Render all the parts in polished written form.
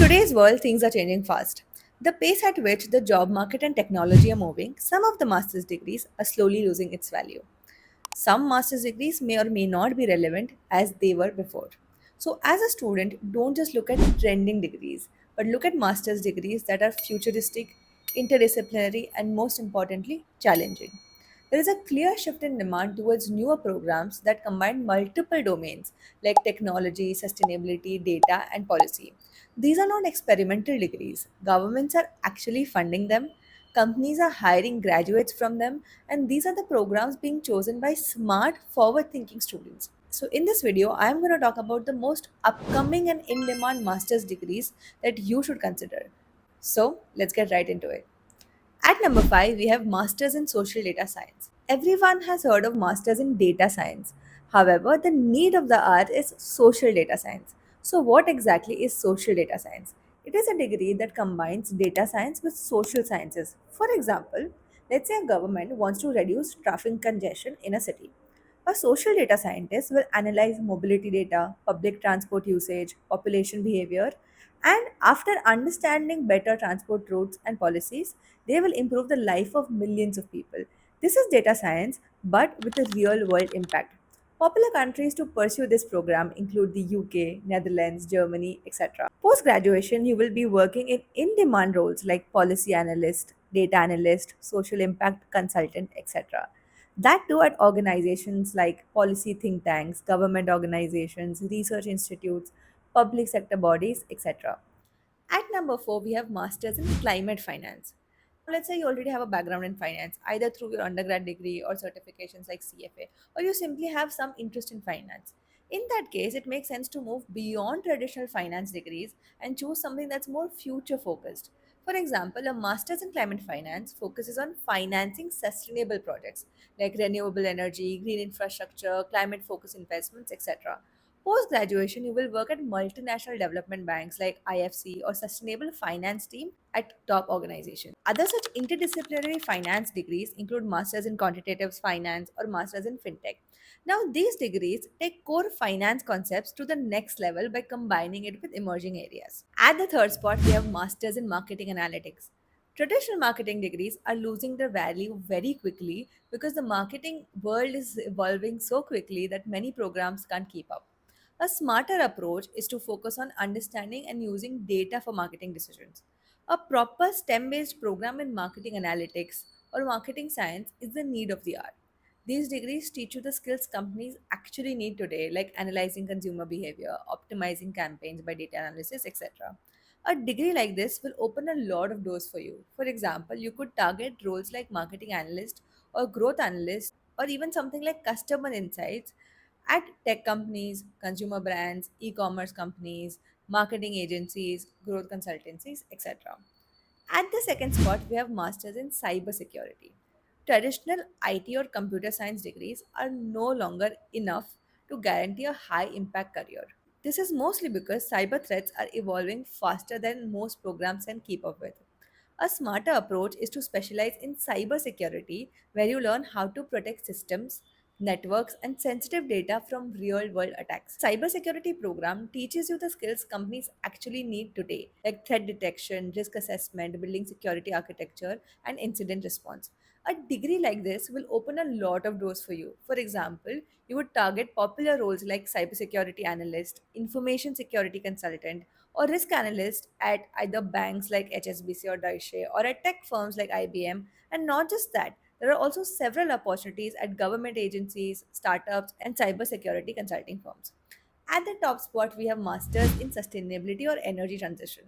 today's world, things are changing fast. The pace at which the job market and technology are moving, some of the master's degrees are slowly losing its value. Some master's degrees may or may not be relevant as they were before. So, as a student, don't just look at trending degrees, but look at master's degrees that are futuristic, interdisciplinary, and most importantly, challenging. There is a clear shift in demand towards newer programs that combine multiple domains like technology, sustainability, data, and policy. These are not experimental degrees. Governments are actually funding them, companies are hiring graduates from them, and these are the programs being chosen by smart, forward thinking students. So, in this video, I'm going to talk about the most upcoming and in demand master's degrees that you should consider. So, let's get right into it. At number 5, we have Masters in Social Data Science. Everyone has heard of Masters in Data Science. However, the need of the hour is Social Data Science. So, what exactly is Social Data Science? It is a degree that combines data science with social sciences. For example, let's say a government wants to reduce traffic congestion in a city. A social data scientist will analyze mobility data, public transport usage, population behavior, and after understanding better transport routes and policies, they will improve the life of millions of people. This is data science, but with a real world impact. Popular countries to pursue this program include the UK, Netherlands, Germany, etc. Post graduation, you will be working in demand roles like policy analyst, data analyst, social impact consultant, etc. That too at organizations like policy think tanks, government organizations, research institutes, public sector bodies, etc. At number 4, we have Masters in Climate Finance. Let's say you already have a background in finance, either through your undergrad degree or certifications like CFA, or you simply have some interest in finance. In that case, it makes sense to move beyond traditional finance degrees and choose something that's more future focused. For example, a master's in climate finance focuses on financing sustainable projects like renewable energy, green infrastructure, climate focused investments, etc. Post graduation, you will work at multinational development banks like IFC or sustainable finance team at top organizations. Other such interdisciplinary finance degrees include masters in quantitative finance or masters in fintech. Now, these degrees take core finance concepts to the next level by combining it with emerging areas. At the third spot, we have masters in marketing analytics. Traditional marketing degrees are losing their value very quickly because the marketing world is evolving so quickly that many programs can't keep up. A smarter approach is to focus on understanding and using data for marketing decisions. A proper STEM based program in marketing analytics or marketing science is the need of the hour. These degrees teach you the skills companies actually need today, like analyzing consumer behavior, optimizing campaigns by data analysis, etc. A degree like this will open a lot of doors for you. For example, you could target roles like marketing analyst or growth analyst or even something like customer insights at tech companies, consumer brands, e commerce companies, marketing agencies, growth consultancies, etc. At the second spot, we have masters in cybersecurity. Traditional IT or computer science degrees are no longer enough to guarantee a high impact career. This is mostly because cyber threats are evolving faster than most programs can keep up with. A smarter approach is to specialize in cybersecurity, where you learn how to protect systems, networks, and sensitive data from real world attacks. Cybersecurity program teaches you the skills companies actually need today, like threat detection, risk assessment, building security architecture, and incident response. A degree like this will open a lot of doors for you. For example, you would target popular roles like cybersecurity analyst, information security consultant, or risk analyst at either banks like HSBC or Deutsche or at tech firms like IBM. And not just that, there are also several opportunities at government agencies, startups, and cybersecurity consulting firms. At the top spot, we have masters in sustainability or energy transition.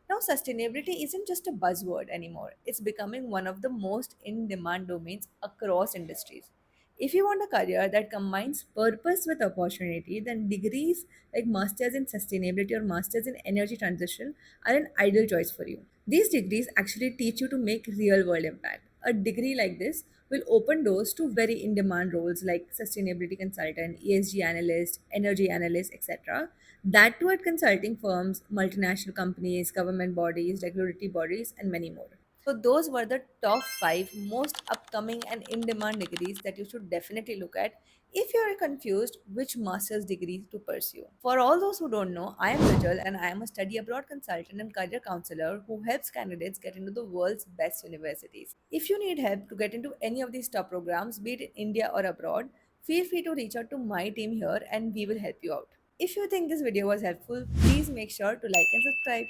Now, sustainability isn't just a buzzword anymore, it's becoming one of the most in demand domains across industries. If you want a career that combines purpose with opportunity, then degrees like Masters in Sustainability or Masters in Energy Transition are an ideal choice for you. These degrees actually teach you to make real world impact. A degree like this will open doors to very in demand roles like sustainability consultant, ESG analyst, energy analyst, etc. That too at consulting firms, multinational companies, government bodies, regulatory bodies, and many more. So, those were the top 5 most upcoming and in demand degrees that you should definitely look at if you are confused which master's degree to pursue. For all those who don't know, I am Rajal and I am a study abroad consultant and career counselor who helps candidates get into the world's best universities. If you need help to get into any of these top programs, be it in India or abroad, feel free to reach out to my team here and we will help you out. If you think this video was helpful, please make sure to like and subscribe.